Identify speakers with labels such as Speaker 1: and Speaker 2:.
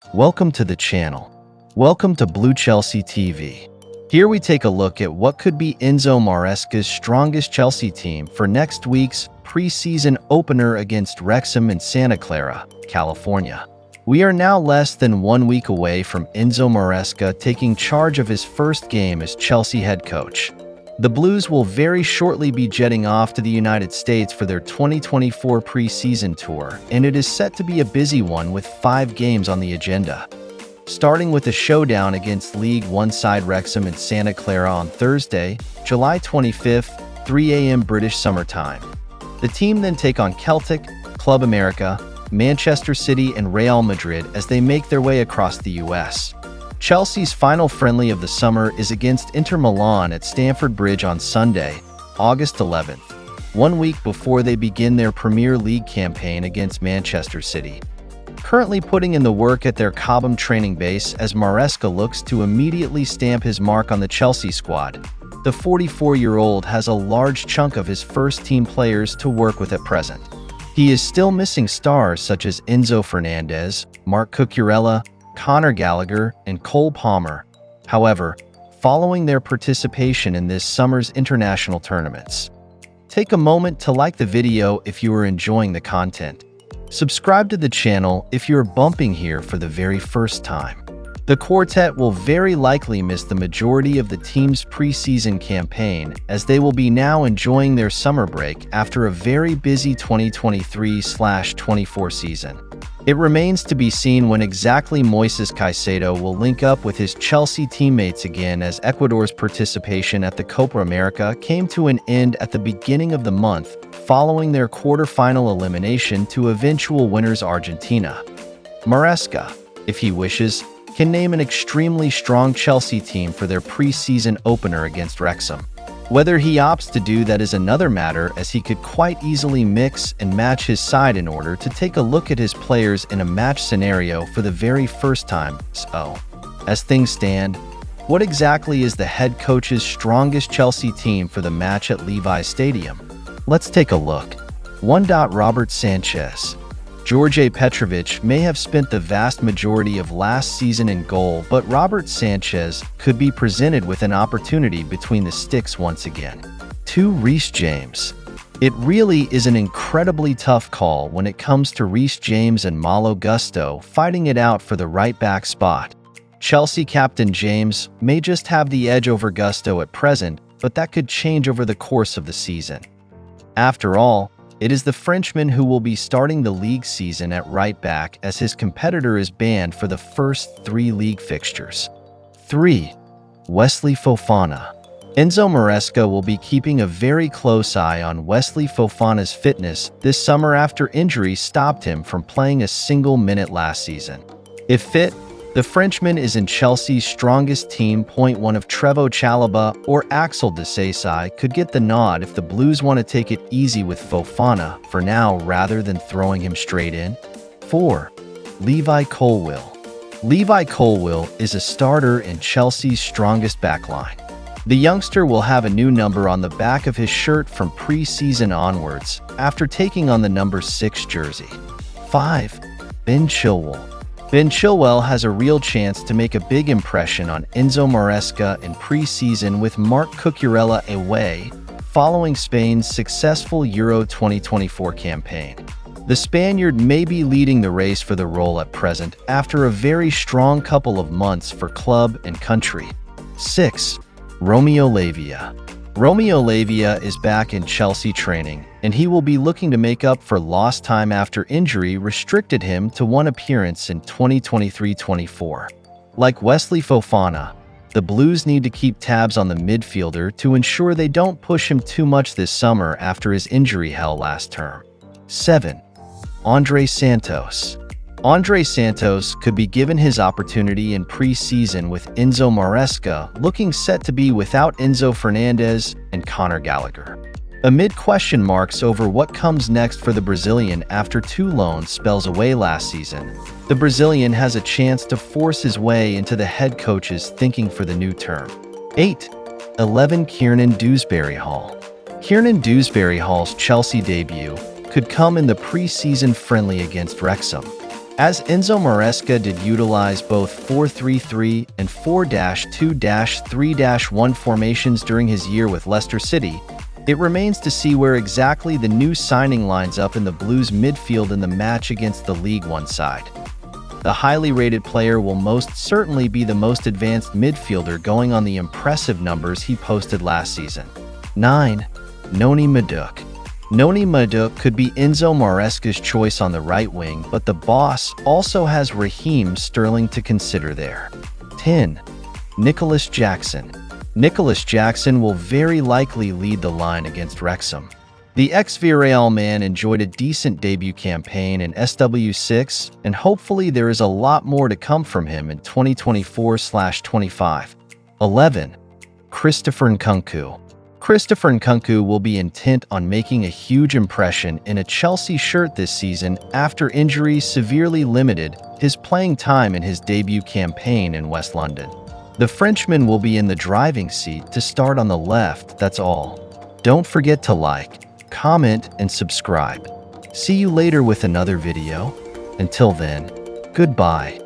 Speaker 1: Welcome to the channel. Welcome to Blue Chelsea TV. Here we take a look at what could be Enzo Maresca's strongest Chelsea team for next week's pre-season opener against Wrexham in Santa Clara, California. We are now less than 1 week away from Enzo Maresca taking charge of his first game as Chelsea head coach. The Blues will very shortly be jetting off to the United States for their 2024 pre-season tour, and it is set to be a busy one with 5 games on the agenda. Starting with a showdown against League One side Wrexham in Santa Clara on Thursday, July 25th, 3 a.m. British Summer Time. The team then take on Celtic, Club America, Manchester City and Real Madrid as they make their way across the US. Chelsea's final friendly of the summer is against Inter Milan at Stamford Bridge on Sunday, August 11th, 1 week before they begin their Premier League campaign against Manchester City. Currently putting in the work at their Cobham training base as Maresca looks to immediately stamp his mark on the Chelsea squad, the 44-year-old has a large chunk of his first-team players to work with at present. He is still missing stars such as Enzo Fernandez, Marc Cucurella, Conor Gallagher, and Cole Palmer. However, following their participation in this summer's international tournaments. Take a moment to like the video if you are enjoying the content. Subscribe to the channel if you're bumping here for the very first time. The quartet will very likely miss the majority of the team's preseason campaign as they will be now enjoying their summer break after a very busy 2023/24 season. It remains to be seen when exactly Moises Caicedo will link up with his Chelsea teammates again as Ecuador's participation at the Copa America came to an end at the beginning of the month following their quarter-final elimination to eventual winners Argentina. Maresca, if he wishes, can name an extremely strong Chelsea team for their pre-season opener against Wrexham. Whether he opts to do that is another matter, as he could quite easily mix and match his side in order to take a look at his players in a match scenario for the very first time. So, as things stand, what exactly is the head coach's strongest Chelsea team for the match at Levi's Stadium? Let's take a look. 1. Robert Sanchez. George Petrovic may have spent the vast majority of last season in goal, but Robert Sanchez could be presented with an opportunity between the sticks once again. 2. Reece James. It really is an incredibly tough call when it comes to Reece James and Malo Gusto fighting it out for the right-back spot. Chelsea captain James may just have the edge over Gusto at present, but that could change over the course of the season. After all, it is the Frenchman who will be starting the league season at right back as his competitor is banned for the first 3 league fixtures. 3. Wesley Fofana. Enzo Maresca will be keeping a very close eye on Wesley Fofana's fitness this summer after injury stopped him from playing a single minute last season. If fit, the Frenchman is in Chelsea's strongest team. 1 of Trevoh Chalobah or Axel Disasi could get the nod if the Blues want to take it easy with Fofana for now rather than throwing him straight in. 4. Levi Colwill. Levi Colwill is a starter in Chelsea's strongest backline. The youngster will have a new number on the back of his shirt from pre-season onwards after taking on the number 6 jersey. 5. Ben Chilwell. Ben Chilwell has a real chance to make a big impression on Enzo Maresca in pre-season with Marc Cucurella away following Spain's successful Euro 2024 campaign. The Spaniard may be leading the race for the role at present after a very strong couple of months for club and country. 6. Romeo Lavia. Romeo Lavia is back in Chelsea training, and he will be looking to make up for lost time after injury restricted him to 1 appearance in 2023-24. Like Wesley Fofana, the Blues need to keep tabs on the midfielder to ensure they don't push him too much this summer after his injury hell last term. 7. Andre Santos. Andre Santos could be given his opportunity in pre-season with Enzo Maresca looking set to be without Enzo Fernandez and Conor Gallagher. Amid question marks over what comes next for the Brazilian after 2 loan spells away last season, the Brazilian has a chance to force his way into the head coach's thinking for the new term. 8. 11. Kiernan Dewsbury-Hall. Kiernan Dewsbury-Hall's Chelsea debut could come in the pre-season friendly against Wrexham. as Enzo Maresca did utilize both 4-3-3 and 4-2-3-1 formations during his year with Leicester City, it remains to see where exactly the new signing lines up in the Blues' midfield in the match against the League One side. The highly rated player will most certainly be the most advanced midfielder, going on the impressive numbers he posted last season. 9. Noni Madueke. Noni Madueke could be Enzo Maresca's choice on the right wing, but the boss also has Raheem Sterling to consider there. 10. Nicholas Jackson. Nicholas Jackson will very likely lead the line against Wrexham. The ex-Villarreal man enjoyed a decent debut campaign in SW6, and hopefully there is a lot more to come from him in 2024/25. 11. Christopher Nkunku. Christopher Nkunku will be intent on making a huge impression in a Chelsea shirt this season after injuries severely limited his playing time in his debut campaign in West London. The Frenchman will be in the driving seat to start on the left, that's all. Don't forget to like, comment, and subscribe. See you later with another video. Until then, goodbye.